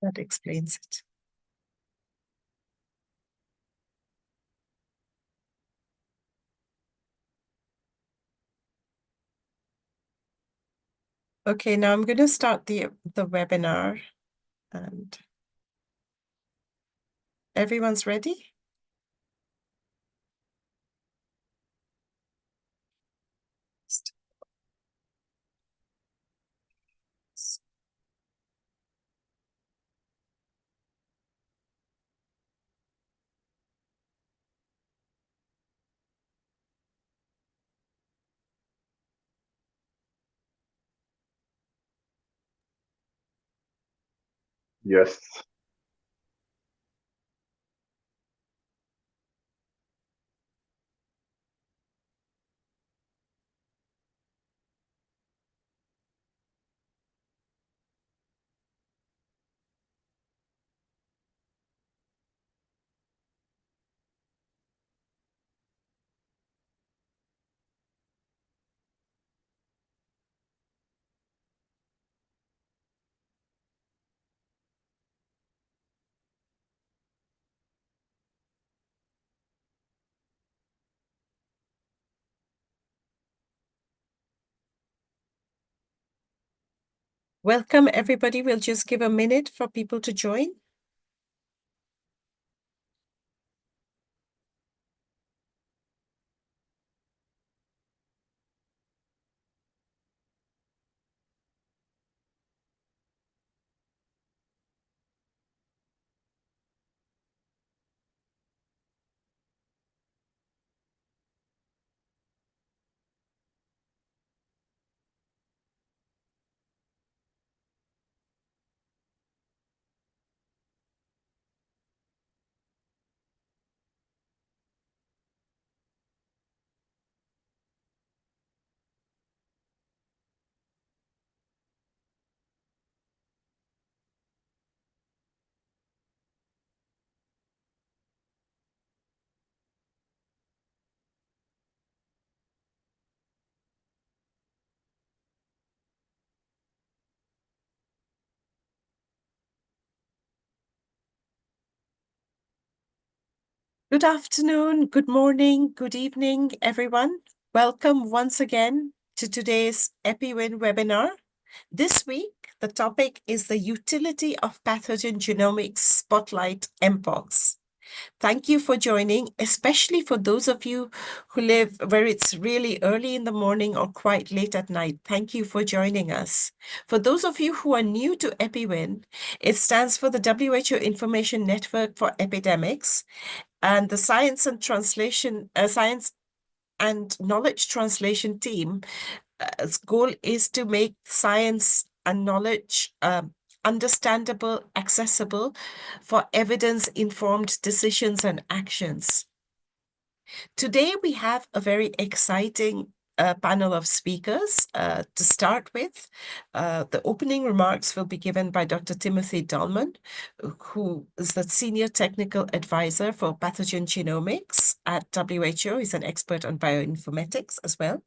That explains it. Okay, now I'm going to start the webinar, and everyone's ready? Yes. Welcome, everybody. We'll just give a minute for people to join. Good afternoon, good morning, good evening, everyone. Welcome once again to today's EPI-WIN webinar. This week, the topic is the utility of pathogen genomics spotlight Mpox. Thank you for joining, especially for those of you who live where it's really early in the morning or quite late at night. Thank you for joining us. For those of you who are new to EPI-WIN, it stands for the WHO Information Network for Epidemics, and the Science and Knowledge Translation team. Its goal is to make science and knowledge understandable, accessible for evidence-informed decisions and actions. Today, we have a very exciting panel of speakers. To start with, the opening remarks will be given by Dr. Timothy Dahlman, who is the Senior Technical Advisor for Pathogen Genomics at WHO. He's an expert on bioinformatics as well.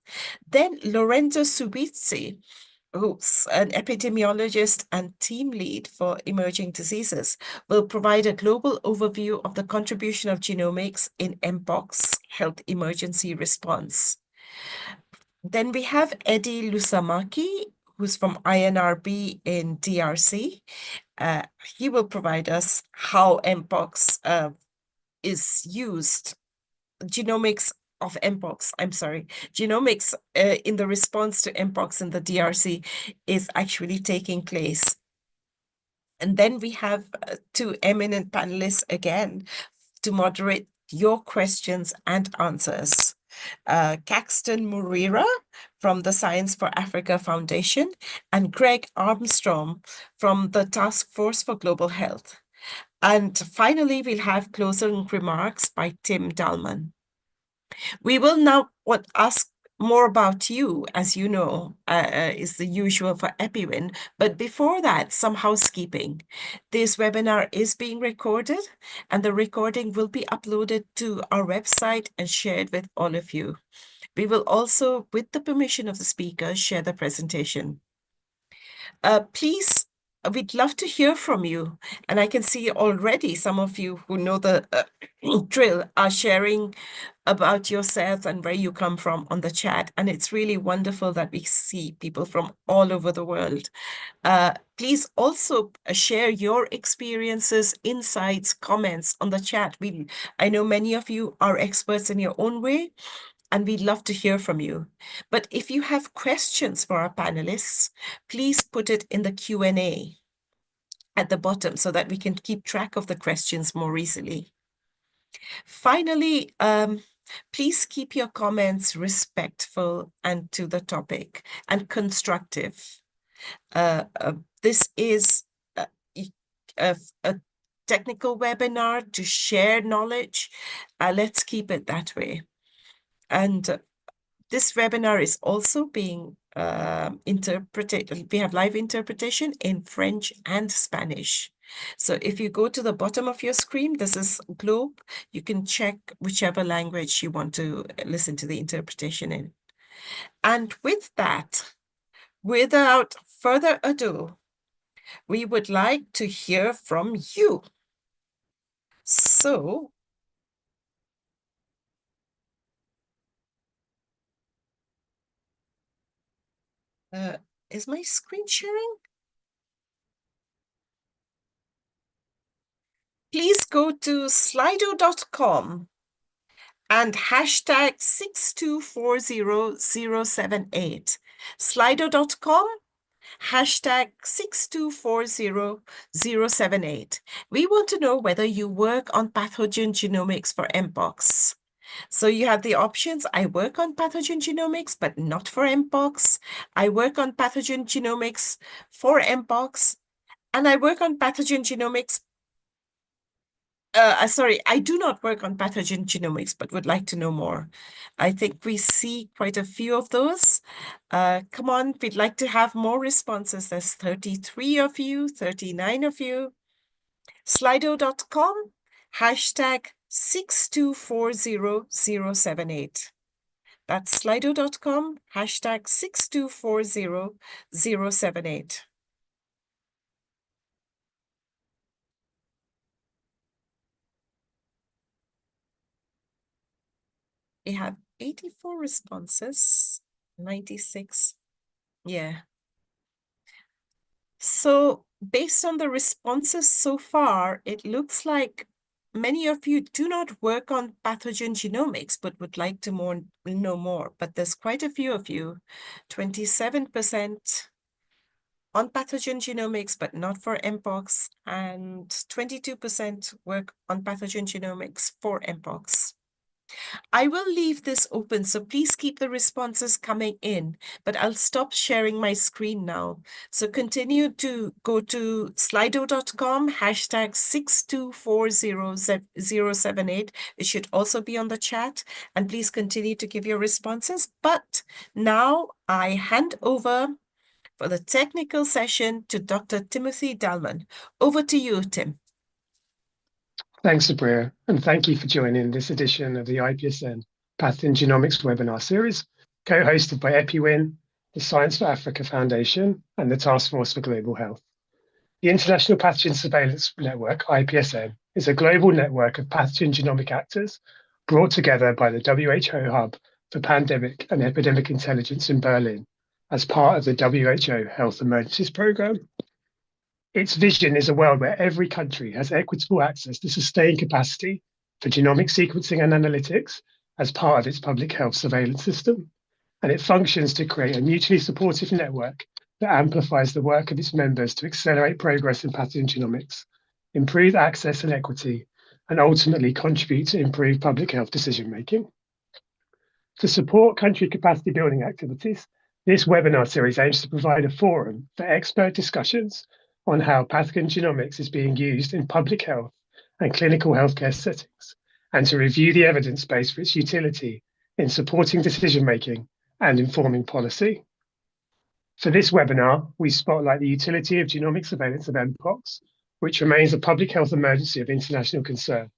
Then Lorenzo Subizzi, who's an epidemiologist and team lead for emerging diseases, will provide a global overview of the contribution of genomics in Mpox health emergency response. Then we have Eddie Lusamaki, who's from INRB in DRC. He will provide us how Mpox is used, genomics of Mpox, genomics in the response to Mpox in the DRC is actually taking place. And then we have two eminent panelists again to moderate your questions and answers. Caxton Murira from the Science for Africa Foundation and Greg Armstrong from the Task Force for Global Health. And finally, we'll have closing remarks by Tim Dahlman. We will now ask more about you, as you know, is the usual for EPI-WIN. But before that, some housekeeping. This webinar is being recorded, and the recording will be uploaded to our website and shared with all of you. We will also, with the permission of the speaker, share the presentation. Please we'd love to hear from you. And I can see already some of you who know the drill are sharing about yourself and where you come from on the chat. And it's really wonderful that we see people from all over the world. Please also share your experiences, insights, comments on the chat. I know many of you are experts in your own way, and we'd love to hear from you. But if you have questions for our panelists, please put it in the Q&A at the bottom so that we can keep track of the questions more easily. Finally, please keep your comments respectful and to the topic and constructive. This is a technical webinar to share knowledge. Let's keep it that way. And this webinar is also being interpreted. We have live interpretation in French and Spanish. So if you go to the bottom of your screen, this is globe. You can check whichever language you want to listen to the interpretation in. And with that, without further ado, we would like to hear from you. So, is my screen sharing? Please go to slido.com and hashtag 6240078. Slido.com, hashtag 6240078. We want to know whether you work on pathogen genomics for Mpox. So you have the options. I work on pathogen genomics, but not for Mpox. I work on pathogen genomics for Mpox. And I work on pathogen genomics. Sorry, I do not work on pathogen genomics, but would like to know more. I think we see quite a few of those. Come on, we'd like to have more responses. There's 33 of you, 39 of you. Slido.com, hashtag 6240078. That's slido.com, hashtag 6240078. We have 84 responses, 96. Yeah. So based on the responses so far, it looks like many of you do not work on pathogen genomics, but would like to know more. But there's quite a few of you, 27% on pathogen genomics, but not for Mpox, and 22% work on pathogen genomics for Mpox. I will leave this open, so please keep the responses coming in, but I'll stop sharing my screen now. So continue to go to slido.com, hashtag 6240078. It should also be on the chat, and please continue to give your responses. But now I hand over for the technical session to Dr. Timothy Dalman. Over to you, Tim. Thanks, Sabria, and thank you for joining this edition of the IPSN Pathogen Genomics webinar series, co-hosted by EPI-WIN, the Science for Africa Foundation, and the Task Force for Global Health. The International Pathogen Surveillance Network, IPSN, is a global network of pathogen genomic actors brought together by the WHO Hub for Pandemic and Epidemic Intelligence in Berlin as part of the WHO Health Emergencies Programme. Its vision is a world where every country has equitable access to sustained capacity for genomic sequencing and analytics as part of its public health surveillance system, and it functions to create a mutually supportive network that amplifies the work of its members to accelerate progress in pathogen genomics, improve access and equity, and ultimately contribute to improved public health decision-making. To support country capacity building activities, this webinar series aims to provide a forum for expert discussions on how pathogen genomics is being used in public health and clinical healthcare settings, and to review the evidence base for its utility in supporting decision-making and informing policy. For this webinar, we spotlight the utility of genomic surveillance of Mpox, which remains a public health emergency of international concern.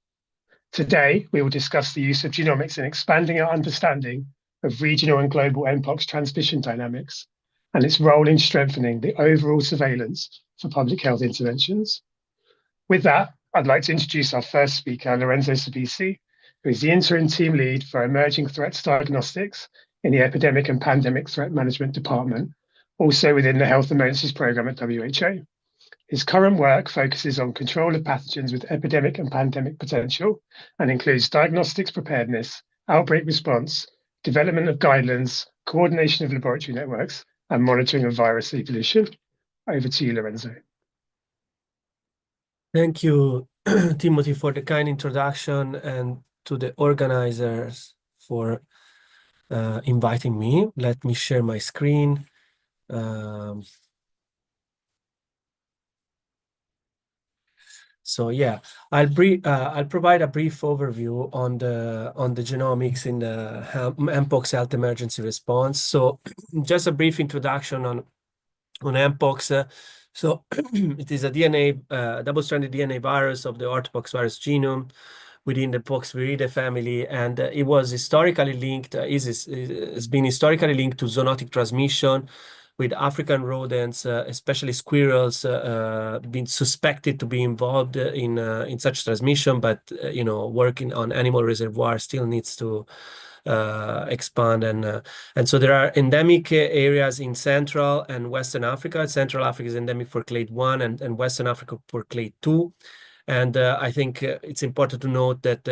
Today, we will discuss the use of genomics in expanding our understanding of regional and global Mpox transmission dynamics and its role in strengthening the overall surveillance for public health interventions. With that, I'd like to introduce our first speaker, Lorenzo Sabisi, who is the interim team lead for Emerging Threats Diagnostics in the Epidemic and Pandemic Threat Management Department, also within the Health Emergencies Programme at WHO. His current work focuses on control of pathogens with epidemic and pandemic potential and includes diagnostics preparedness, outbreak response, development of guidelines, coordination of laboratory networks, and monitoring of virus evolution. Over to you, Lorenzo. Thank you, Timothy, for the kind introduction, and to the organizers for inviting me. Let me share my screen. So yeah, I'll provide a brief overview on the genomics in the Mpox health emergency response. So just a brief introduction on Mpox. So it is a double-stranded DNA virus of the orthopox virus genome within the Poxviridae family, and it was historically linked, has been historically linked to zoonotic transmission with African rodents, especially squirrels, being suspected to be involved in such transmission, but working on animal reservoir still needs to expand, and so there are endemic areas in Central and Western Africa. Central Africa is endemic for clade 1 and Western Africa for clade 2. And I think it's important to note that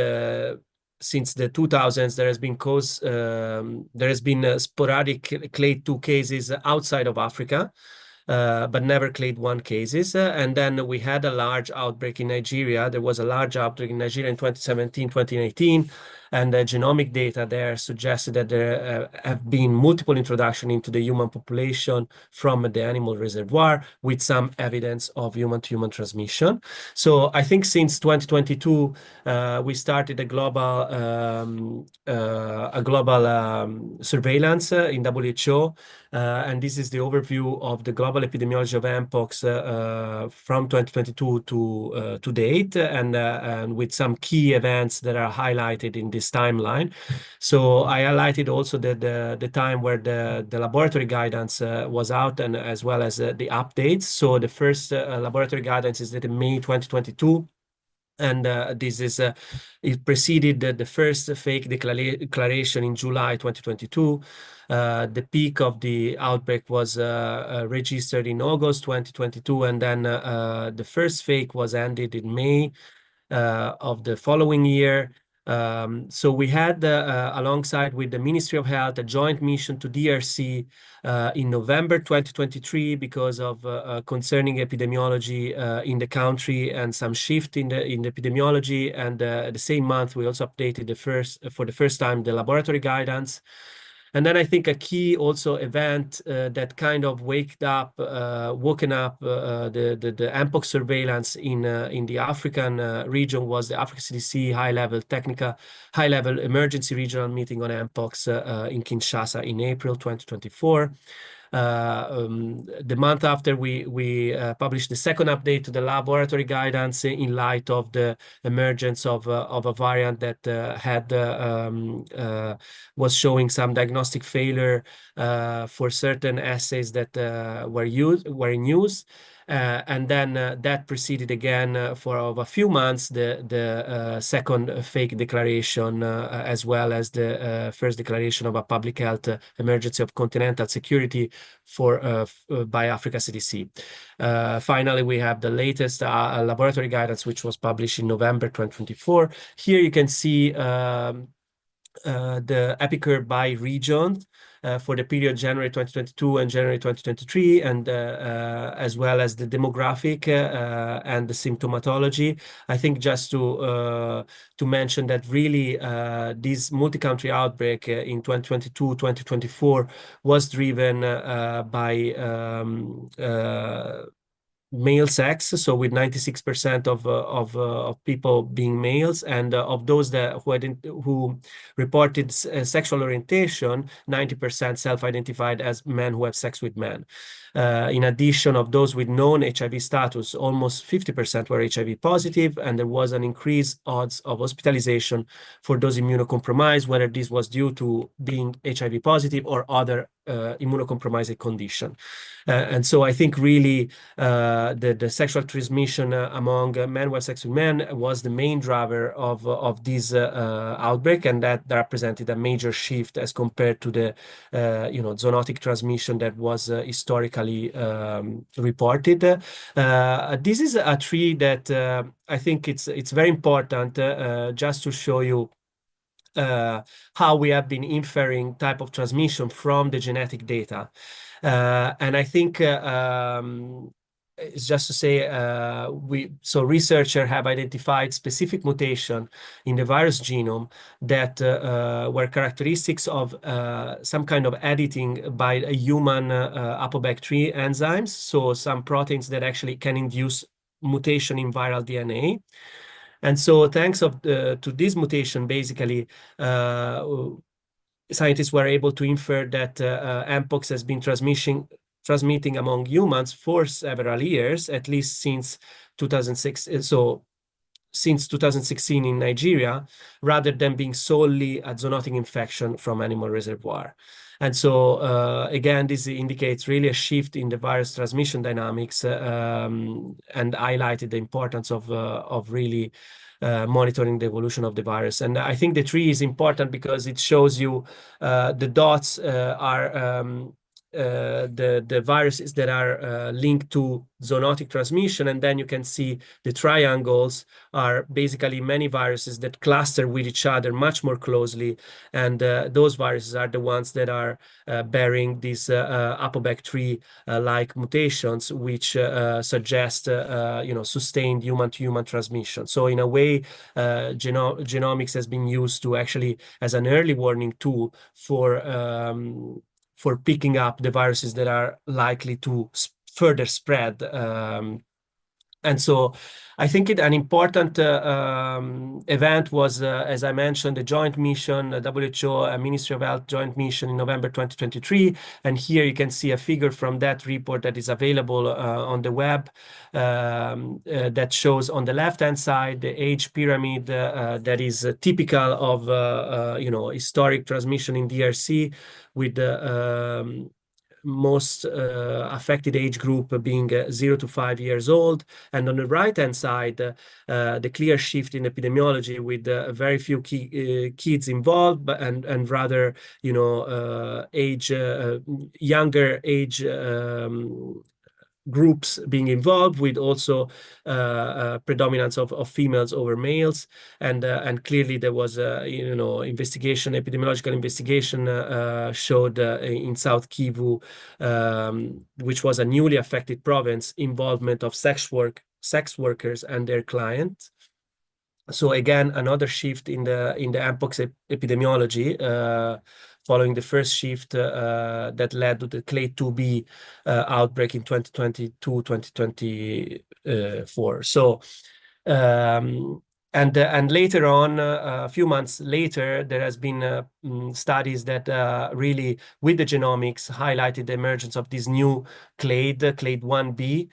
since the 2000s, there has been sporadic clade 2 cases outside of Africa, but never clade 1 cases. And then we had a large outbreak in Nigeria. There was a large outbreak in Nigeria in 2017, 2018. And the genomic data there suggested that there have been multiple introductions into the human population from the animal reservoir with some evidence of human-to-human transmission. So I think since 2022, we started a global surveillance in WHO. And this is the overview of the global epidemiology of Mpox from 2022 to date, and with some key events that are highlighted in this timeline. So I highlighted also the time where the laboratory guidance was out, and as well as the updates. So the first laboratory guidance is that in May 2022. And this is it preceded the first fake declaration in July 2022. The peak of the outbreak was registered in August 2022, and then the first fake was ended in May of the following year. So we had, alongside with the Ministry of Health, a joint mission to DRC in November 2023 because of concerning epidemiology in the country and some shift in the epidemiology. And the same month, we also updated for the first time the laboratory guidance. And then I think a key also event that kind of woken up the Mpox surveillance in the African region was the Africa CDC high-level emergency regional meeting on Mpox in Kinshasa in April 2024. The month after, we published the second update to the laboratory guidance in light of the emergence of a variant that was showing some diagnostic failure for certain assays that were in use. And then that preceded again for a few months the second fake declaration, as well as the first declaration of a public health emergency of continental security by Africa CDC. Finally, we have the latest laboratory guidance, which was published in November 2024. Here you can see the epicurve by region for the period January 2022 and January 2023, and as well as the demographic and the symptomatology. I think just to mention that really this multi-country outbreak in 2022-2024 was driven by male sex, so with 96% of people being males, and of those who reported sexual orientation, 90% self-identified as men who have sex with men. In addition, of those with known HIV status, almost 50% were HIV positive, and there was an increased odds of hospitalization for those immunocompromised, whether this was due to being HIV positive or other immunocompromised condition. And so I think really the sexual transmission among men who have sex with men was the main driver of this outbreak, and that represented a major shift as compared to the zoonotic transmission that was historically reported. This is a tree that I think it's very important just to show you how we have been inferring type of transmission from the genetic data. And I think it's just to say researchers have identified specific mutation in the virus genome that were characteristics of some kind of editing by a human ApoBac3 enzymes, so some proteins that actually can induce mutation in viral DNA. And so thanks to this mutation, basically, scientists were able to infer that Mpox has been transmitting among humans for several years, at least since 2006. So since 2016 in Nigeria, rather than being solely a zoonotic infection from animal reservoir. And so, again, this indicates really a shift in the virus transmission dynamics and highlighted the importance of really monitoring the evolution of the virus. And I think the tree is important because it shows you the dots are the viruses that are linked to zoonotic transmission, and then you can see the triangles are basically many viruses that cluster with each other much more closely, and those viruses are the ones that are bearing these ApoBac3 like mutations, which suggest sustained human-to-human transmission. So in a way, genomics has been used to actually as an early warning tool for picking up the viruses that are likely to further spread. And so I think an important event was, as I mentioned, the joint mission, WHO and Ministry of Health joint mission in November 2023. And here you can see a figure from that report that is available on the web that shows on the left-hand side the age pyramid that is typical of historic transmission in DRC, with the most affected age group being 0 to 5 years old. And on the right-hand side, the clear shift in epidemiology with very few kids involved, and rather, younger age groups being involved, with also predominance of females over males, and clearly there was epidemiological investigation showed in South Kivu, which was a newly affected province, involvement of sex workers and their clients. So again, another shift in the Mpox epidemiology, following the first shift that led to the clade 2B outbreak in 2022-2024. So, and later on, a few months later, there has been studies that really, with the genomics, highlighted the emergence of this new clade 1B,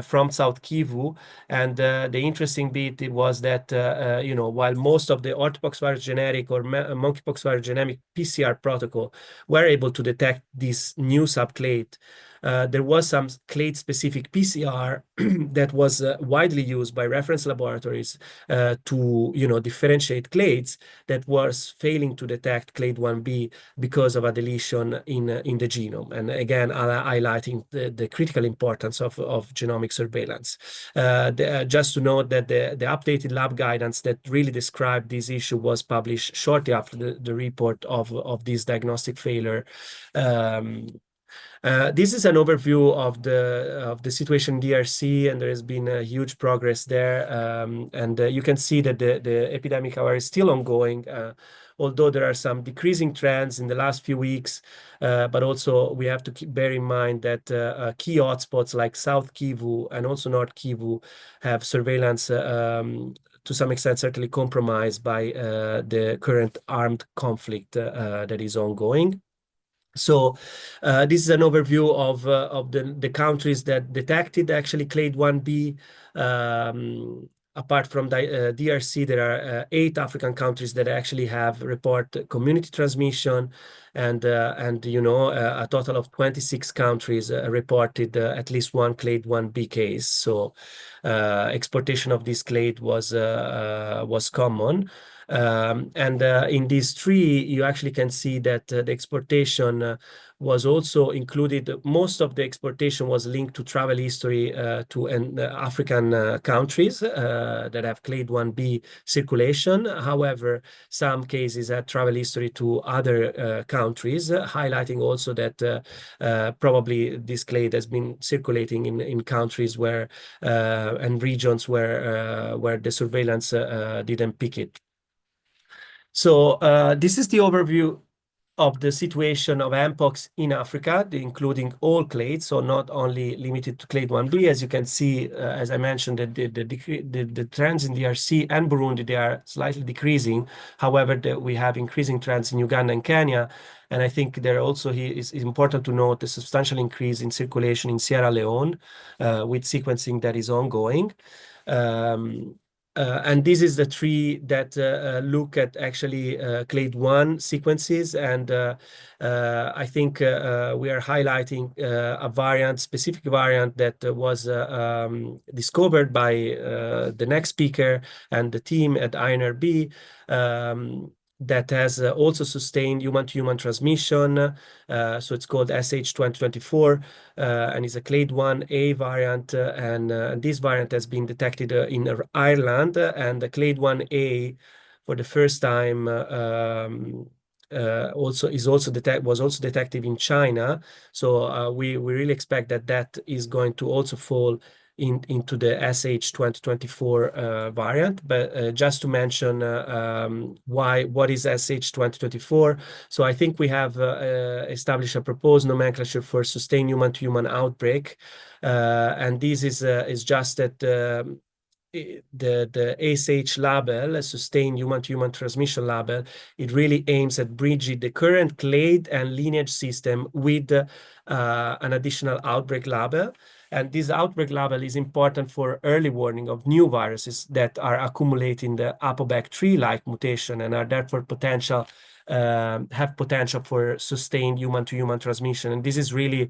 from South Kivu. And the interesting bit was that, while most of the orthopox virus genetic or monkeypox virus genetic PCR protocol were able to detect this new subclade, there was some clade-specific PCR that was widely used by reference laboratories to, differentiate clades, that was failing to detect clade 1B because of a deletion in the genome. And again, highlighting the critical importance of genomic surveillance. Just to note that the updated lab guidance that really described this issue was published shortly after the report of this diagnostic failure. This is an overview of the situation in DRC, and there has been a huge progress there. And you can see that the epidemic, however, is still ongoing, although there are some decreasing trends in the last few weeks. But also we have to bear in mind that key hotspots like South Kivu and also North Kivu have surveillance to some extent certainly compromised by the current armed conflict that is ongoing. So this is an overview of the countries that detected actually clade 1B. apart from the DRC, there are 8 African countries that actually have report community transmission, and a total of 26 countries reported at least one clade 1B case. So exportation of this clade was common. And in these 3, you actually can see that the exportation was also included. Most of the exportation was linked to travel history to African countries that have clade 1B circulation. However, some cases had travel history to other countries, highlighting also that probably this clade has been circulating in countries where and regions where the surveillance didn't pick it. So this is the overview of the situation of Mpox in Africa, including all clades, so not only limited to clade 1B. As you can see, as I mentioned, the trends in DRC and Burundi, they are slightly decreasing. However, we have increasing trends in Uganda and Kenya. And I think there also is important to note the substantial increase in circulation in Sierra Leone with sequencing that is ongoing. And this is the 3 that look at actually clade 1 sequences, and I think we are highlighting a specific variant that was discovered by the next speaker and the team at INRB, that has also sustained human-to-human transmission. So it's called SH2024, and is a clade 1A variant. And this variant has been detected in Ireland, and the clade 1A for the first time was also detected in China. So we really expect that is going to also fall into the SH2024 variant. But just to mention what is SH2024. So I think we have established a proposed nomenclature for sustained human-to-human outbreak, and this is just that the ASH label, a sustained human-to-human transmission label, it really aims at bridging the current clade and lineage system with an additional outbreak label. And this outbreak label is important for early warning of new viruses that are accumulating the ApoBac3-like mutation and are therefore have potential for sustained human-to-human transmission. And this is really,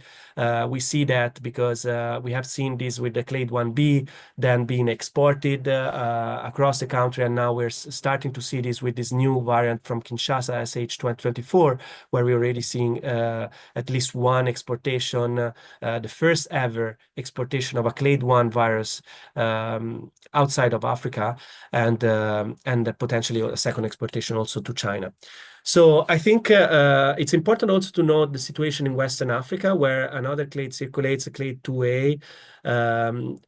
we see that because we have seen this with the clade 1B then being exported across the country, and now we're starting to see this with this new variant from Kinshasa, SH2024, where we're already seeing at least one exportation, the first ever exportation of a clade 1 virus outside of Africa, and potentially a second exportation also to China. So I think it's important also to note the situation in Western Africa, where another clade circulates, a clade 2A.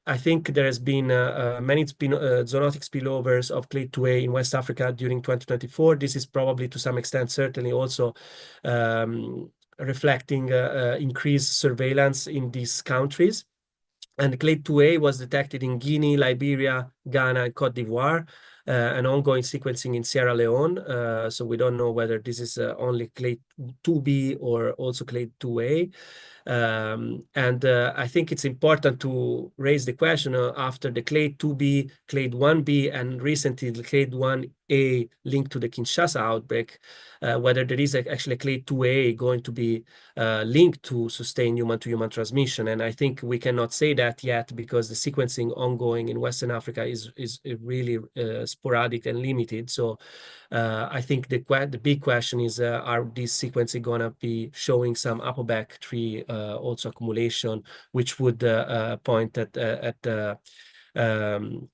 I think there has been many zoonotic spillovers of clade 2A in West Africa during 2024. This is probably to some extent certainly also reflecting increased surveillance in these countries. And clade 2A was detected in Guinea, Liberia, Ghana, and Cote d'Ivoire, and ongoing sequencing in Sierra Leone. So we don't know whether this is only clade 2B or also clade 2A. And I think it's important to raise the question after the clade 2B, clade 1B, and recently the clade 1A linked to the Kinshasa outbreak, whether there is actually a clade 2A going to be linked to sustained human-to-human transmission. And I think we cannot say that yet because the sequencing ongoing in Western Africa is really sporadic and limited. So I think the big question is, are these sequencing going to be showing some ApoBac3 also accumulation, which would point at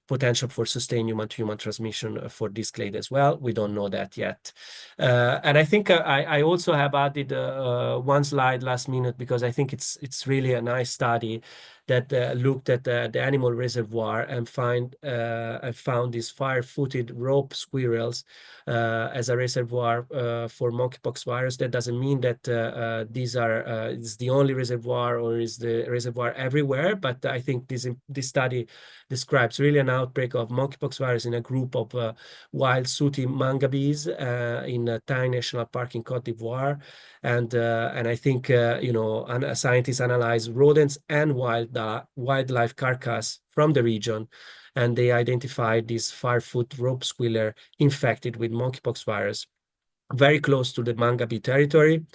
potential for sustained human-to-human transmission for this clade as well. We don't know that yet. And I think I also have added one slide last minute because I think it's really a nice study that looked at the animal reservoir and found these fire-footed rope squirrels as a reservoir for monkeypox virus. That doesn't mean that these are it's the only reservoir or is the reservoir everywhere, but I think this study describes really an outbreak of monkeypox virus in a group of wild sooty mangabes in Taï National Park in Cote d'Ivoire. And I think scientists analyze rodents and wildlife carcass from the region and they identified this firefoot rope squealer infected with monkeypox virus very close to the Mangabe territory.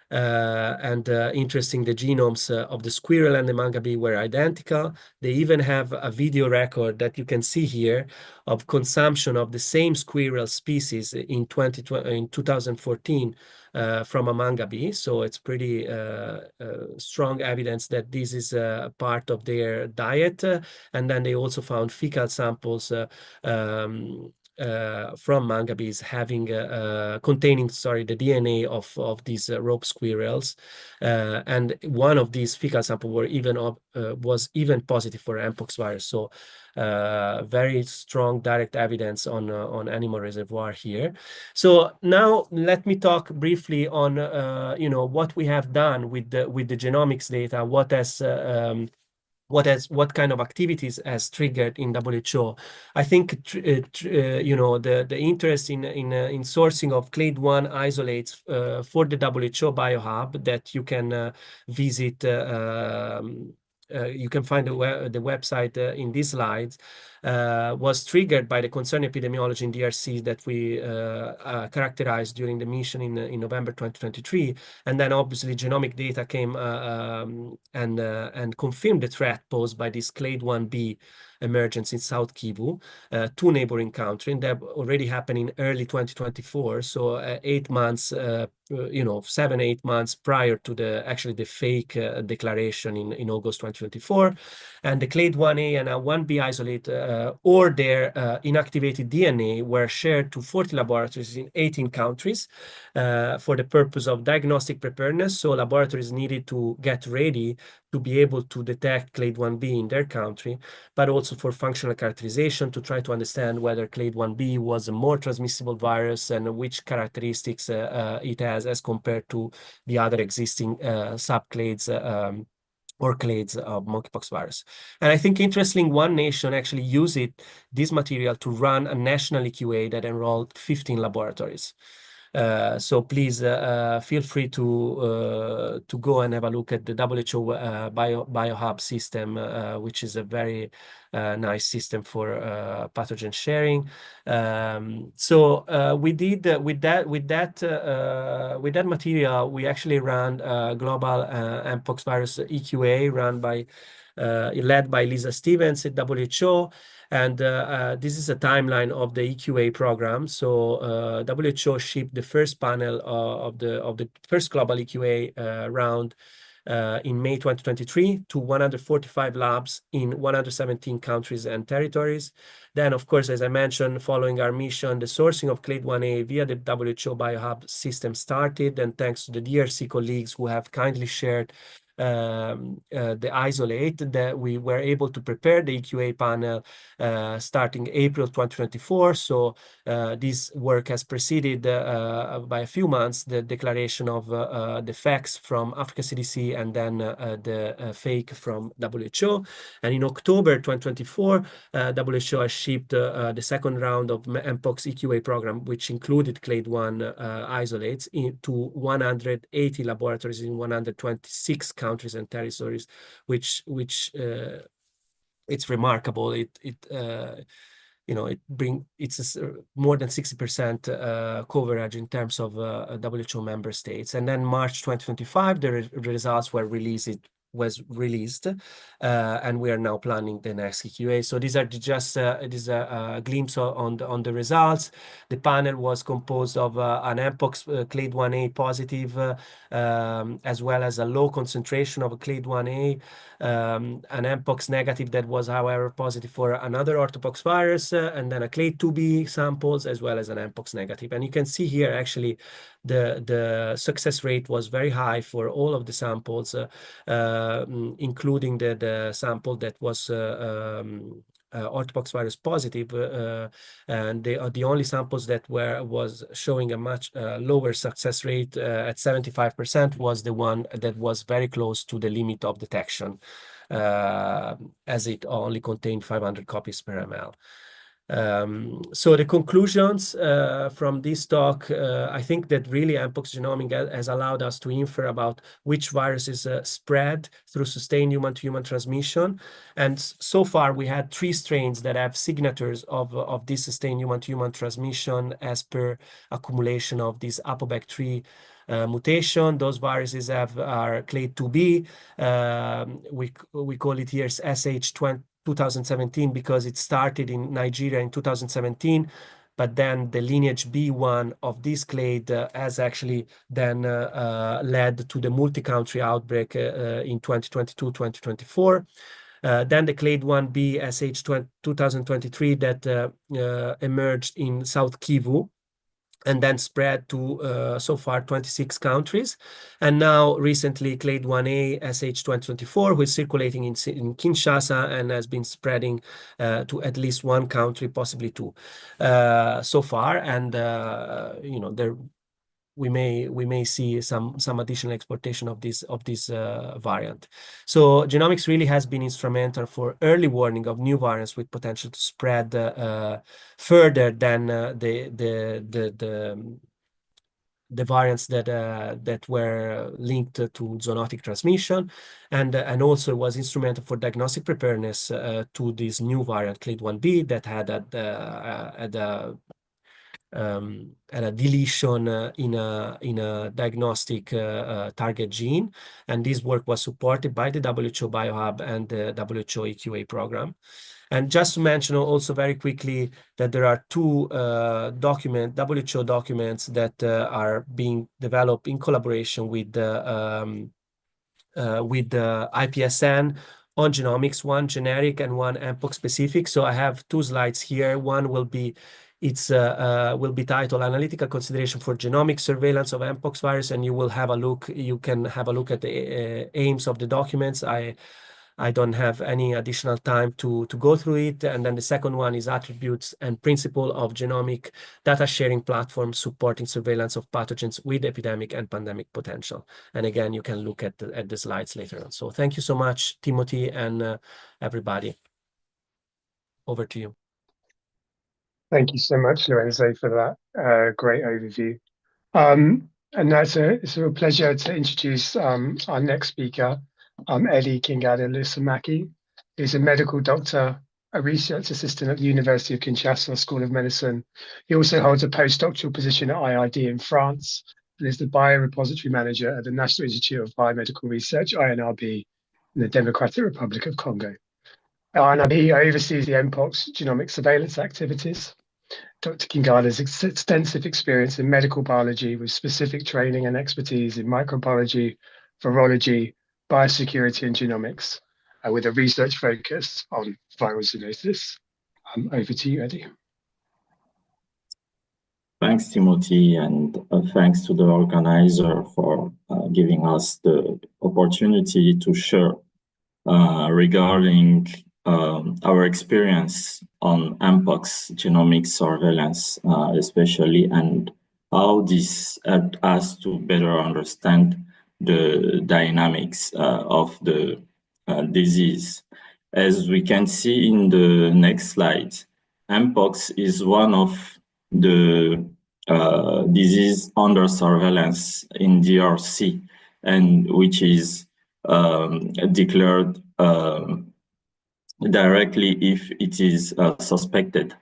Interesting, the genomes of the squirrel and the Mangabe were identical. They even have a video record that you can see here of consumption of the same squirrel species in 2014 from a Mangabe. So it's pretty strong evidence that this is part of their diet. And then they also found fecal samples from Mangabes having containing the DNA of these rope squirrels, and one of these fecal samples was even positive for Mpox virus. So very strong direct evidence on animal reservoir here. So now let me talk briefly on what we have done with the genomics data, what kind of activities has triggered in WHO. I think the interest in sourcing of clade 1 isolates for the WHO biohub that you can visit. You can find the website in these slides, was triggered by the concern epidemiology in DRC that we characterized during the mission in November 2023. And then obviously genomic data came and confirmed the threat posed by this clade 1b emergence in South Kivu, two neighboring countries, and that already happened in early 2024. So 8 months, 7-8 months prior to the fake declaration in August 2024. And the clade 1a and 1b isolate or their inactivated DNA were shared to 40 laboratories in 18 countries for the purpose of diagnostic preparedness. So laboratories needed to get ready to be able to detect clade 1b in their country, but also for functional characterization to try to understand whether clade 1b was a more transmissible virus and which characteristics it has as compared to the other existing subclades or clades of monkeypox virus. And I think interesting, One Nation actually used this material to run a national EQA that enrolled 15 laboratories. So please feel free to go and have a look at the WHO biohub system, which is a very nice system for pathogen sharing. So we did with that material, we actually ran a global Mpox virus EQA led by Lisa Stevens at WHO. And this is a timeline of the EQA program. So WHO shipped the first panel of the first global EQA round in May 2023 to 145 labs in 117 countries and territories. Then, of course, as I mentioned, following our mission, the sourcing of clade 1a via the WHO biohub system started, and thanks to the DRC colleagues who have kindly shared the isolate, that we were able to prepare the EQA panel starting April 2024. So this work has preceded by a few months the declaration of the facts from Africa CDC and then the fake from WHO. And in October 2024, WHO has shipped the second round of Mpox EQA program, which included clade 1 isolates to 180 laboratories in 126 countries and territories, which it's remarkable. It's more than 60% coverage in terms of WHO member states. And then March 2025, the results were released, and we are now planning the next EQA. So these are just a glimpse on the results. The panel was composed of an Mpox clade 1a positive, as well as a low concentration of a clade 1a, an Mpox negative that was, however, positive for another orthopox virus, and then a clade 2b samples, as well as an Mpox negative. And you can see here, actually, the success rate was very high for all of the samples, including the sample that was orthopox virus positive, and the only samples that was showing a much lower success rate at 75% was the one that was very close to the limit of detection, as it only contained 500 copies per ml. So the conclusions from this talk, I think that really Mpox genomics has allowed us to infer about which viruses spread through sustained human-to-human transmission. And so far, we had 3 strains that have signatures of this sustained human-to-human transmission as per accumulation of this ApoBac3 mutation. Those viruses are clade 2B. We call it here SH2017 because it started in Nigeria in 2017, but then the lineage B1 of this clade has actually then led to the multi-country outbreak in 2022-2024. Then the clade 1B SH2023 that emerged in South Kivu, and then spread to so far 26 countries. And now recently clade 1A SH2024, who is circulating in Kinshasa and has been spreading to at least 1 country, possibly 2 so far. And you know, we may see some additional exportation of this variant. So genomics really has been instrumental for early warning of new variants with potential to spread further than the variants that were linked to zoonotic transmission, and also was instrumental for diagnostic preparedness to this new variant clade 1B that had a deletion in a diagnostic target gene, and this work was supported by the WHO Biohub and the WHO EQA program. And just to mention also very quickly that there are 2 WHO documents that are being developed in collaboration with the IPSN on genomics, one generic and one Mpox specific. So I have 2 slides here. One will be titled Analytical Consideration for Genomic Surveillance of Mpox Virus, and you will have a look. You can have a look at the aims of the documents. I don't have any additional time to go through it. And then the second one is Attributes and Principle of Genomic Data Sharing Platform Supporting Surveillance of Pathogens with Epidemic and Pandemic Potential. And again, you can look at the slides later on. So thank you so much, Timothy, and everybody. Over to you. Thank you so much, Lorenzo, for that great overview. And it's a real pleasure to introduce our next speaker, Eddie Kingada-Lusamaki, who's a medical doctor, a research assistant at the University of Kinshasa School of Medicine. He also holds a postdoctoral position at IRD in France and is the biorepository manager at the National Institute of Biomedical Research, INRB, in the Democratic Republic of Congo. INRB oversees the Mpox genomic surveillance activities. Dr. Kingada's extensive experience in medical biology with specific training and expertise in microbiology, virology, biosecurity, and genomics, with a research focus on viral zoonosis. Over to you, Eddie. Thanks, Timothy, and thanks to the organizer for giving us the opportunity to share regarding our experience on Mpox genomic surveillance, especially, and how this helped us to better understand the dynamics of the disease. As we can see in the next slide, Mpox is one of the disease under surveillance in DRC, and which is declared directly if it is suspected.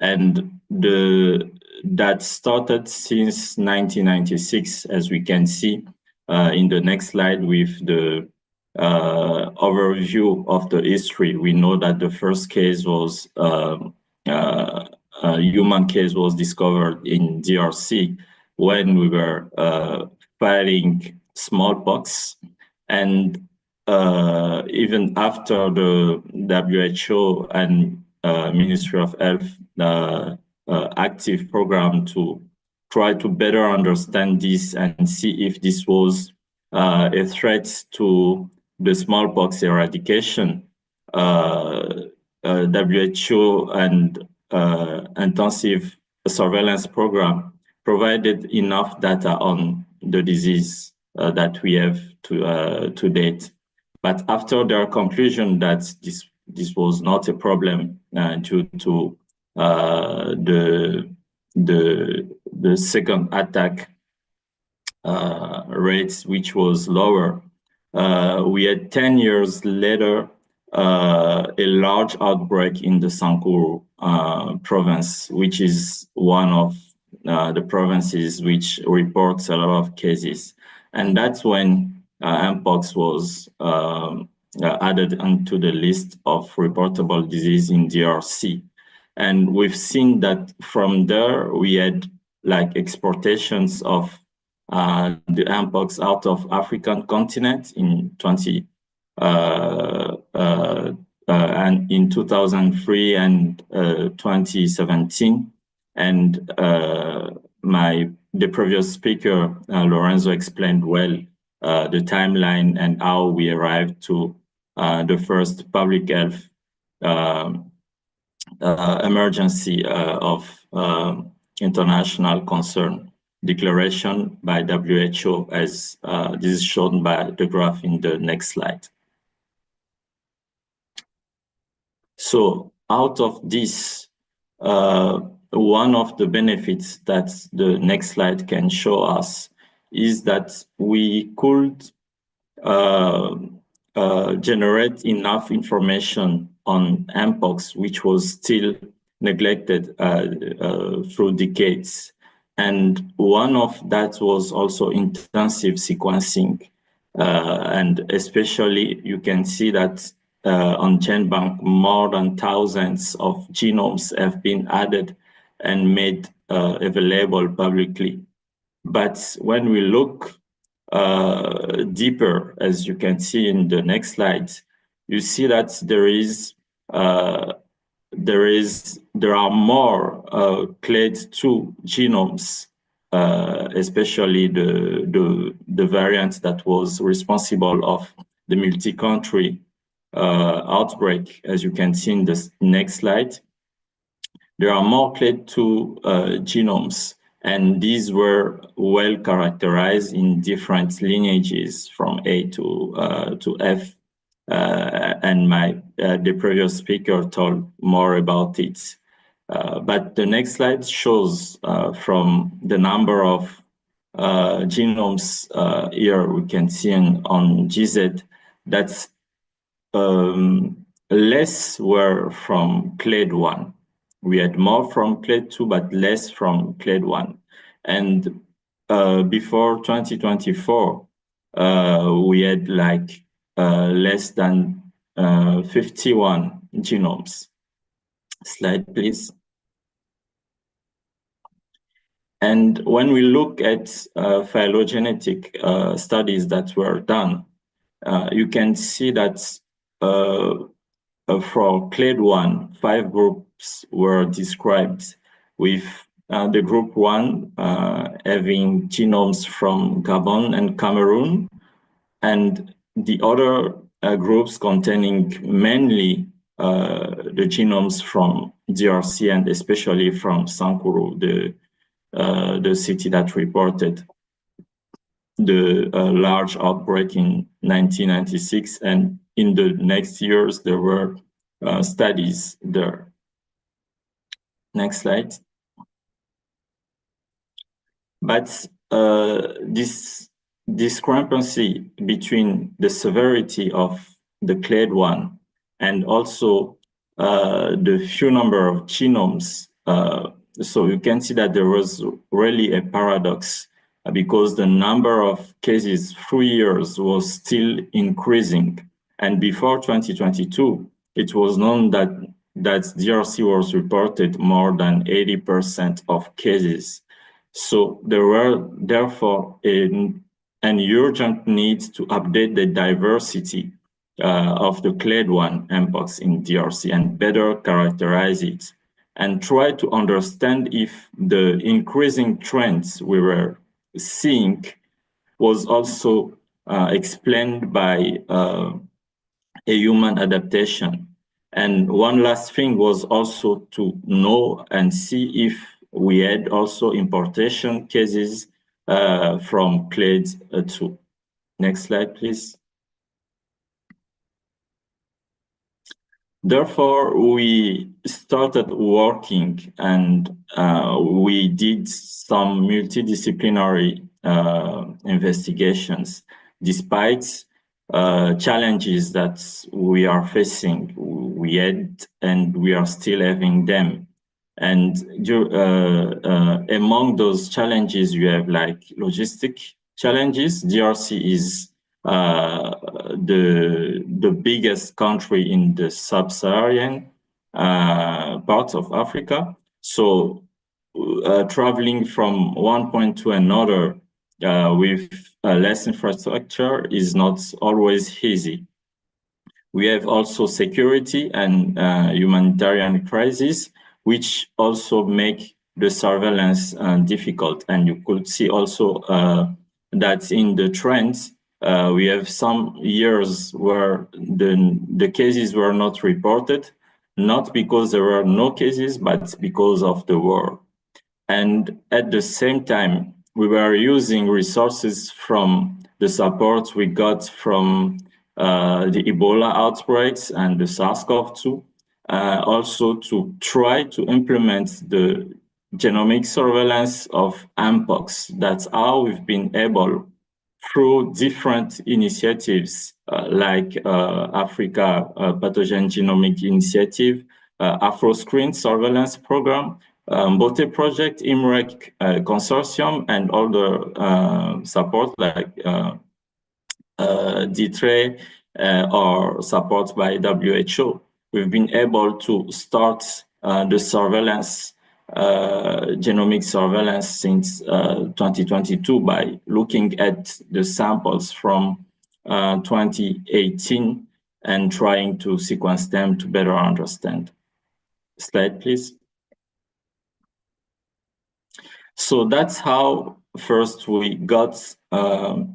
And that started since 1996, as we can see in the next slide with the overview of the history. We know that the first case was a human case was discovered in DRC when we were fighting smallpox, and even after the WHO and Ministry of Health active program to try to better understand this and see if this was a threat to the smallpox eradication, WHO and intensive surveillance program provided enough data on the disease that we have to date. But after their conclusion that this was not a problem due to the second attack rates, which was lower. We had 10 years later a large outbreak in the Sankuru province, which is one of the provinces which reports a lot of cases. And that's when Mpox was added onto the list of reportable disease in DRC. And we've seen that from there, we had like exportations of the Mpox out of African continent in and in 2003 and 2017. And the previous speaker, Lorenzo, explained well the timeline and how we arrived to the first public health emergency of international concern declaration by WHO, as this is shown by the graph in the next slide. So out of this, one of the benefits that the next slide can show us is that we could generate enough information on Mpox, which was still neglected through decades. And one of that was also intensive sequencing. And especially you can see that on GenBank, more than thousands of genomes have been added and made available publicly. But when we look deeper, as you can see in the next slide, you see that there are more clade 2 genomes, especially the variant that was responsible of the multi-country outbreak, as you can see in this next slide. There are more clade 2 genomes, and these were well characterized in different lineages from A to F. And the previous speaker told more about it. But the next slide shows from the number of genomes here we can see on GZ that less were from clade 1. We had more from clade 2, but less from clade 1. And before 2024, we had like less than 51 genomes. Slide, please. And when we look at phylogenetic studies that were done, you can see that for clade 1, 5 groups were described, with the group 1 having genomes from Gabon and Cameroon, and the other groups containing mainly the genomes from DRC and especially from Sankuru, the city that reported the large outbreak in 1996, and in the next years there were studies there. Next slide. But this discrepancy between the severity of the clade 1 and also the few number of genomes, so you can see that there was really a paradox, because the number of cases through years was still increasing. And before 2022, it was known that DRC was reported more than 80% of cases. So there were therefore an urgent need to update the diversity of the clade 1 Mpox in DRC and better characterize it, and try to understand if the increasing trends we were seeing was also explained by a human adaptation. And one last thing was also to know and see if we had also importation cases from clade 2. Next slide, please. Therefore, we started working and we did some multidisciplinary investigations, despite challenges that we are facing. We had and we are still having them. And among those challenges, you have like logistic challenges. DRC is the biggest country in the sub-Saharan part of Africa. So traveling from one point to another with less infrastructure is not always easy. We have also security and humanitarian crisis, which also make the surveillance difficult. And you could see also that in the trends, we have some years where the cases were not reported, not because there were no cases, but because of the war. And at the same time, we were using resources from the support we got from the Ebola outbreaks and the SARS-CoV-2, also to try to implement the genomic surveillance of Mpox. That's how we've been able, through different initiatives like Africa Pathogen Genomic Initiative, AfroScreen Surveillance Program, Mbote Project, IMREC Consortium, and other support like DTRE or support by WHO. We've been able to start the surveillance, genomic surveillance since 2022 by looking at the samples from 2018 and trying to sequence them to better understand. Slide, please. So that's how first we got out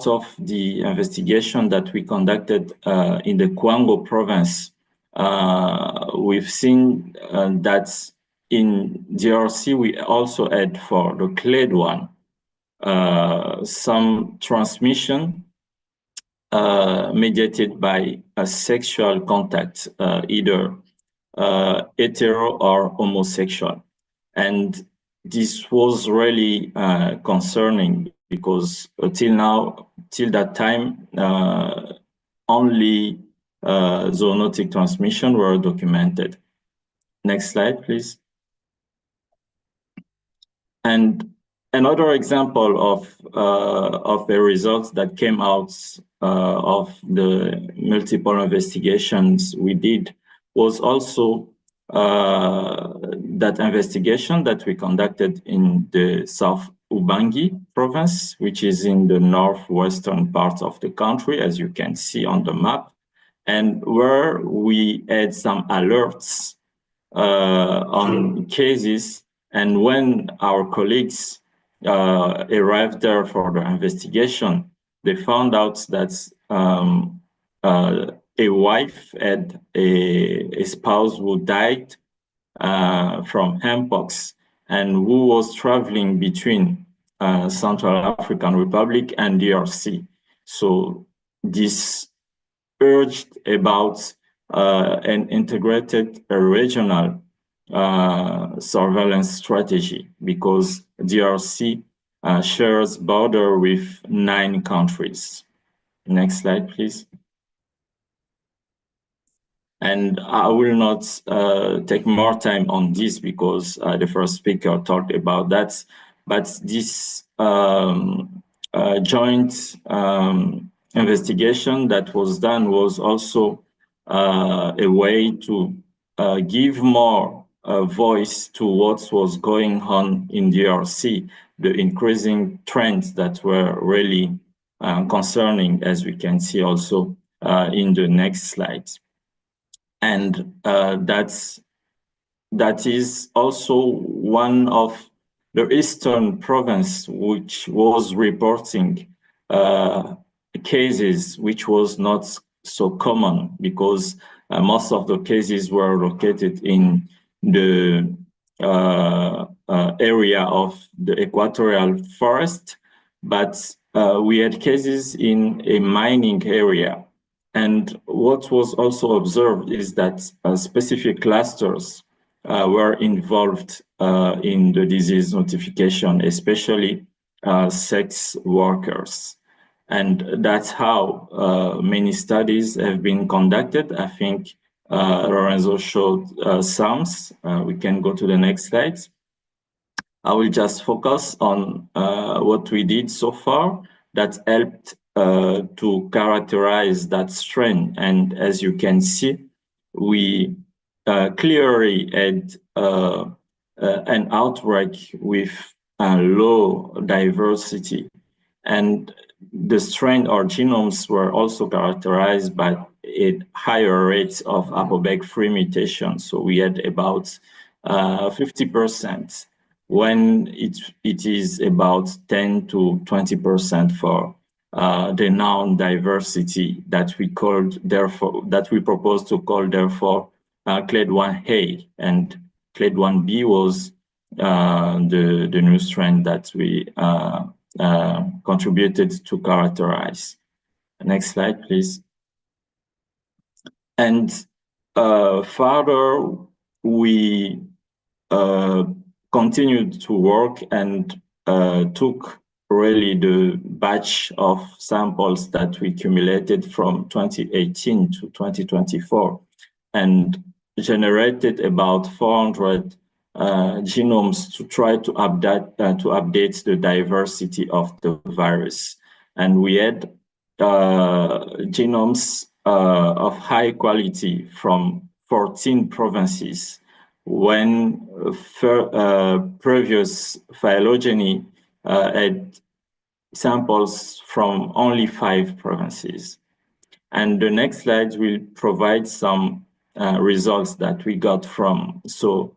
of the investigation that we conducted in the Kwango province. We've seen that in DRC, we also had for the clade one some transmission mediated by a sexual contact, either hetero or homosexual. And this was really concerning because till that time, only zoonotic transmission were documented. Next slide, please. And another example of the results that came out of the multiple investigations we did was also that investigation that we conducted in the South Ubangi province, which is in the northwestern part of the country, as you can see on the map, and where we had some alerts on cases. And when our colleagues arrived there for the investigation, they found out that a wife had a spouse who died from Mpox and who was traveling between Central African Republic and DRC. So this urged about an integrated regional surveillance strategy because DRC shares border with 9 countries. Next slide, please. And I will not take more time on this because the first speaker talked about that. But this joint investigation that was done was also a way to give more voice to what was going on in DRC, the increasing trends that were really concerning, as we can see also in the next slide. And that is also one of the eastern province which was reporting cases which was not so common because most of the cases were located in the area of the equatorial forest, but we had cases in a mining area. And what was also observed is that specific clusters were involved in the disease notification, especially sex workers. And that's how many studies have been conducted. I think Lorenzo showed some. We can go to the next slide. I will just focus on what we did so far that helped to characterize that strain. And as you can see, we clearly had an outbreak with low diversity. And the strain or genomes were also characterized by a higher rate of ApoBeg-free mutations. So we had about 50%, when it is about 10 to 20% for the non-diversity that we called, therefore, that we proposed to call, therefore, clade1A, and clade1B was the new strain that we contributed to characterize. Next slide, please. And further, we continued to work and took really the batch of samples that we accumulated from 2018 to 2024 and generated about 400 genomes to try to update the diversity of the virus. And we had genomes of high quality from 14 provinces, when previous phylogeny had samples from only 5 provinces. And the next slide will provide some results that we got from. So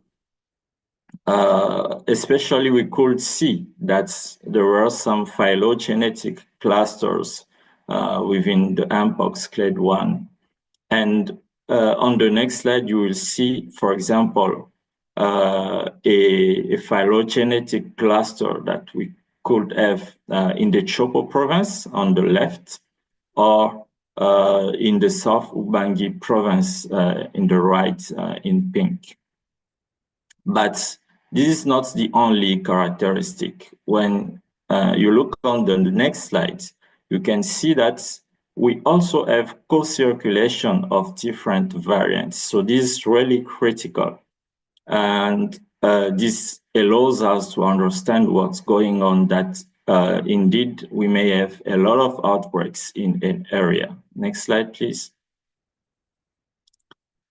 especially we could see that there were some phylogenetic clusters within the Mpox clade1. And on the next slide, you will see, for example, a phylogenetic cluster that we could have in the Chopo province on the left, or in the South Ubangi province in the right in pink. But this is not the only characteristic. When you look on the next slide, you can see that we also have co-circulation of different variants. So this is really critical. And this allows us to understand what's going on, that indeed we may have a lot of outbreaks in an area. Next slide, please.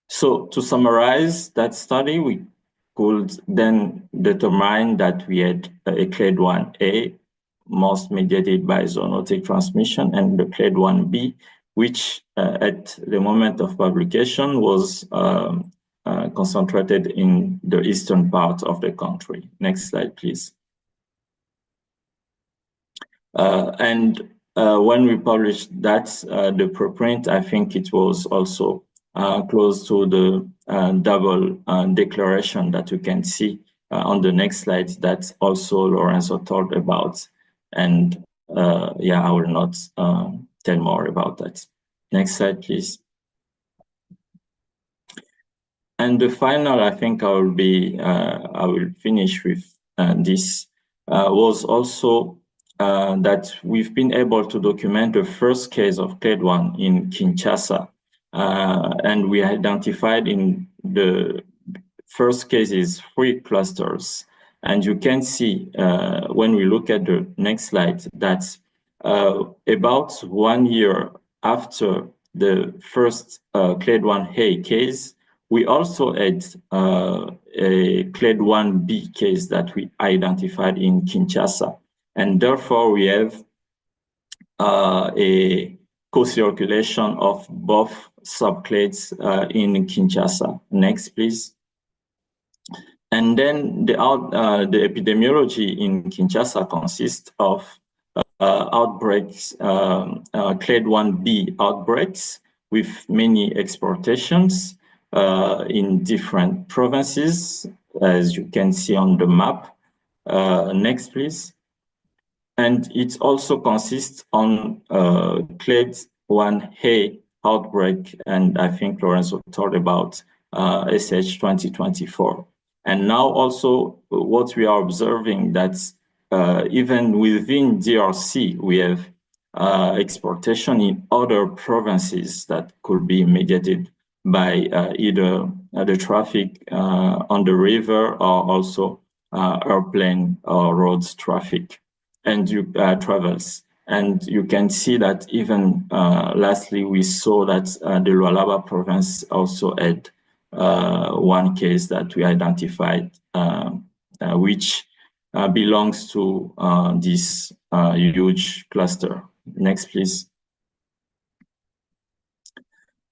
So to summarize that study, we could then determine that we had a clade1A, most mediated by zoonotic transmission, and the clade1B, which at the moment of publication was concentrated in the eastern part of the country. Next slide, please. And when we published that, the preprint, I think it was also close to the double declaration that you can see on the next slide that also Lorenzo talked about. And yeah, I will not tell more about that. Next slide, please. And the final, I think I will finish with this, was also that we've been able to document the first case of clade1 in Kinshasa. And we identified in the first cases 3 clusters. And you can see when we look at the next slide that about 1 year after the first clade1A case, we also had a clade1B case that we identified in Kinshasa. And therefore, we have a co-circulation of both subclades in Kinshasa. Next, please. And then the epidemiology in Kinshasa consists of outbreaks, clade1B outbreaks with many exportations in different provinces, as you can see on the map. Next, please. And it also consists on clade1A outbreak, and I think Lorenzo talked about SH 2024. And now also what we are observing that even within DRC, we have exportation in other provinces that could be mediated by either the traffic on the river or also airplane or roads traffic and travels. And you can see that even lastly, we saw that the Lualaba province also had one case that we identified, which belongs to this huge cluster. Next, please.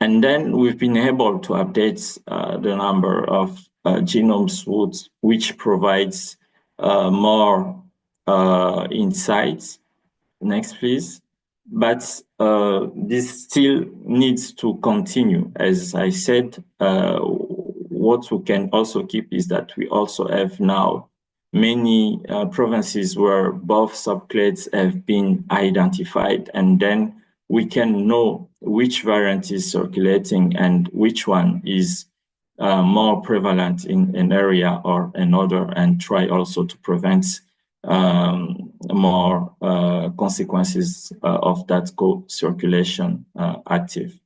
And then we've been able to update the number of genomes which provides more insights. Next, please. But this still needs to continue. As I said, what we can also keep is that we also have now many provinces where both subclades have been identified, and then we can know which variant is circulating and which one is more prevalent in an area or another, and try also to prevent more consequences of that co-circulation active.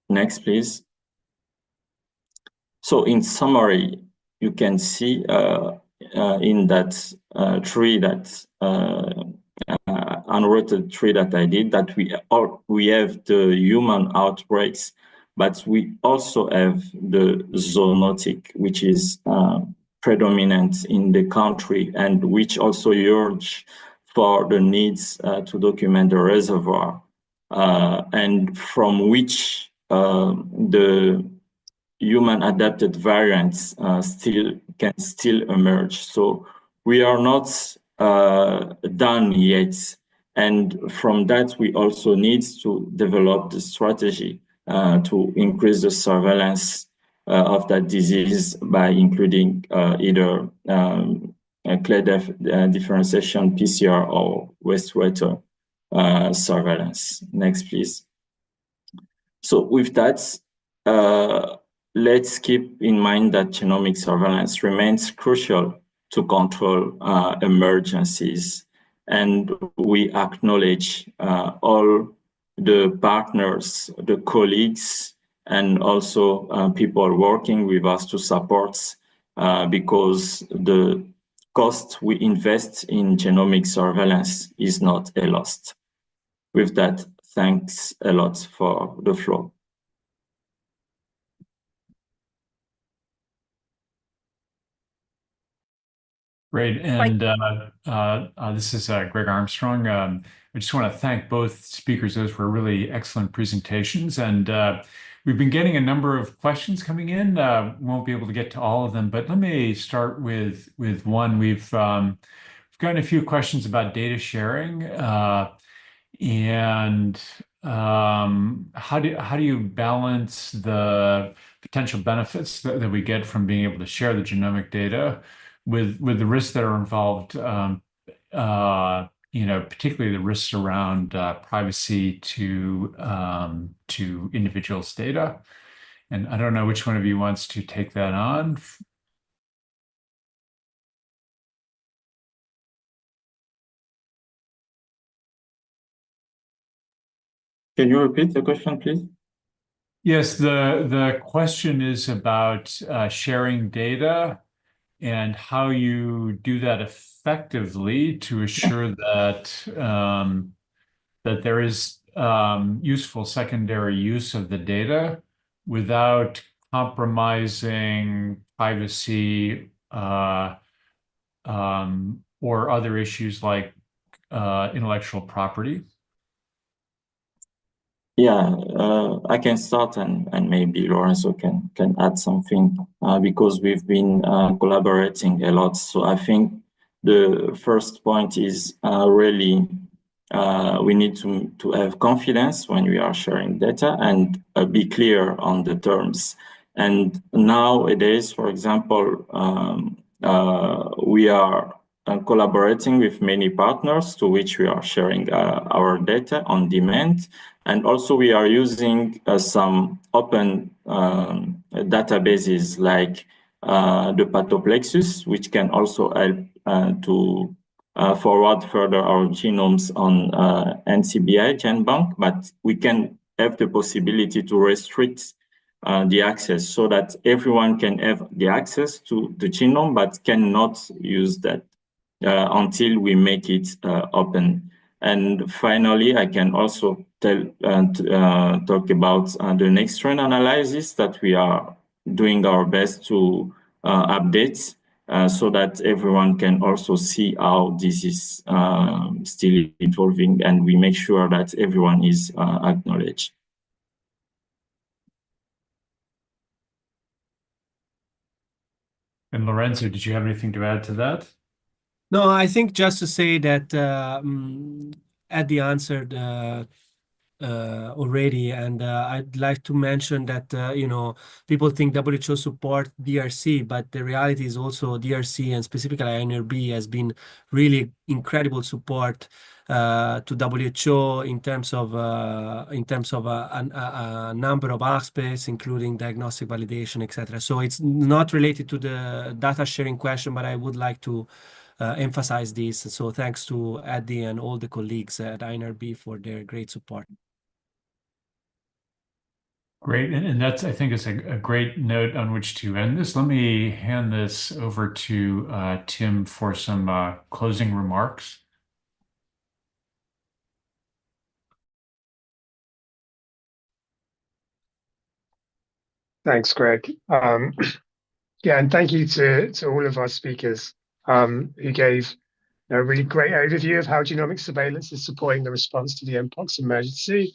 Next, please. So in summary, you can see in that tree, that unrooted tree that I did, that we have the human outbreaks, but we also have the zoonotic, which is predominant in the country, and which also urge for the needs to document the reservoir, and from which the human adapted variants can still emerge. So we are not done yet. And from that, we also need to develop the strategy to increase the surveillance of that disease by including either clade differentiation, PCR, or wastewater surveillance. Next, please. So with that, let's keep in mind that genomic surveillance remains crucial to control emergencies. And we acknowledge all the partners, the colleagues, and also people working with us to support, because the cost we invest in genomic surveillance is not a loss. With that, thanks a lot for the floor. Great. And this is Greg Armstrong. I just want to thank both speakers. Those were really excellent presentations. And we've been getting a number of questions coming in. Won't be able to get to all of them, but let me start with one. We've gotten a few questions about data sharing. And how do you balance the potential benefits that we get from being able to share the genomic data with the risks that are involved, particularly the risks around privacy to individuals' data? And I don't know which one of you wants to take that on. Can you repeat the question, please? Yes, the question is about sharing data and how you do that effectively to assure that that there is useful secondary use of the data without compromising privacy or other issues like intellectual property. Yeah, I can start, and maybe Lorenzo can add something, because we've been collaborating a lot. So I think the first point is really we need to have confidence when we are sharing data and be clear on the terms. And nowadays, for example, we are collaborating with many partners to which we are sharing our data on demand. And also we are using some open databases like the Pathoplexus, which can also help to forward further our genomes on NCBI GenBank, but we can have the possibility to restrict the access so that everyone can have the access to the genome, but cannot use that until we make it open. And finally, I can also talk about the next strain analysis that we are doing our best to update so that everyone can also see how this is still evolving, and we make sure that everyone is acknowledged. And Lorenzo, did you have anything to add to that? No, I think just to say that Eddie answered already, and I'd like to mention that people think WHO support DRC, but the reality is also DRC and specifically INRB has been really incredible support to WHO in terms of a number of aspects, including diagnostic validation, etc. So it's not related to the data sharing question, but I would like to emphasize this. So thanks to Eddie and all the colleagues at INRB for their great support. Great, and that's, I think, is a great note on which to end this. Let me hand this over to Tim for some closing remarks. Thanks, Greg. Yeah, and thank you to all of our speakers who gave a really great overview of how genomic surveillance is supporting the response to the Mpox emergency,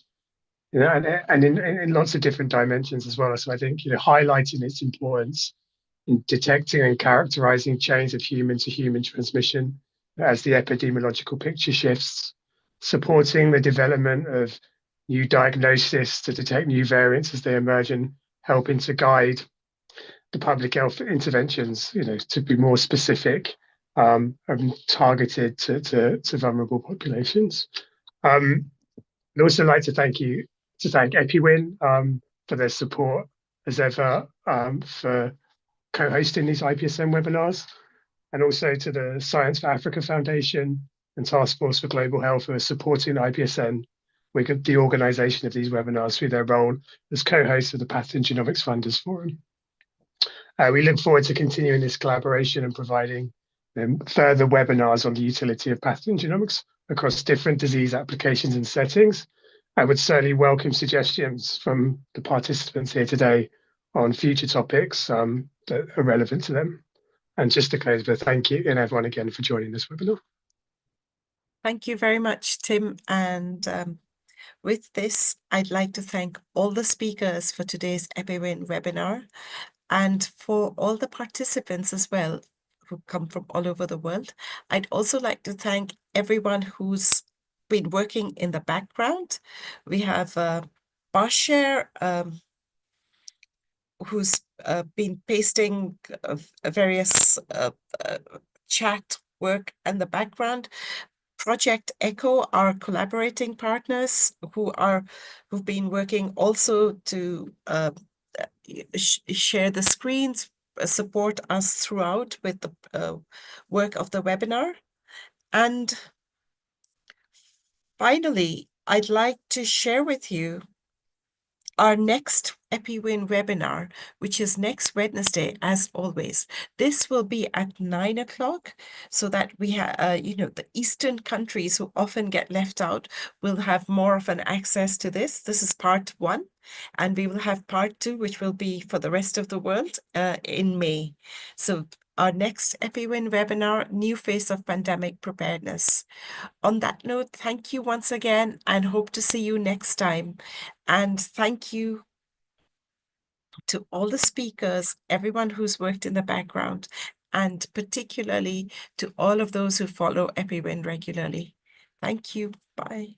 and in lots of different dimensions as well. So I think highlighting its importance in detecting and characterizing chains of human to human transmission as the epidemiological picture shifts, supporting the development of new diagnosis to detect new variants as they emerge, and helping to guide the public health interventions, to be more specific and targeted to vulnerable populations. I'd also like to thank EPI-WIN for their support as ever for co-hosting these IPSN webinars, and also to the Science for Africa Foundation and Task Force for Global Health for supporting IPSN with the organisation of these webinars through their role as co-hosts of the Pathogen Genomics Funders Forum. We look forward to continuing this collaboration and providing further webinars on the utility of pathogen genomics across different disease applications and settings. I would certainly welcome suggestions from the participants here today on future topics that are relevant to them. And just to close, but thank you and everyone again for joining this webinar. Thank you very much, Tim. And with this, I'd like to thank all the speakers for today's EPI-WIN webinar, and for all the participants as well who come from all over the world. I'd also like to thank everyone who's been working in the background. We have Bashir, who's been pasting various chat work in the background. Project Echo, our collaborating partners who've been working also to share the screens, support us throughout with the work of the webinar. And finally, I'd like to share with you our next EPI-WIN webinar, which is next Wednesday, as always. This will be at 9 o'clock, so that we have, the Eastern countries who often get left out will have more of an access to this. This is part 1, and we will have part 2, which will be for the rest of the world in May. So our next EPI-WIN webinar, New Face of Pandemic Preparedness. On that note, thank you once again, and hope to see you next time. And thank you to all the speakers, everyone who's worked in the background, and particularly to all of those who follow EPI-WIN regularly. Thank you. Bye.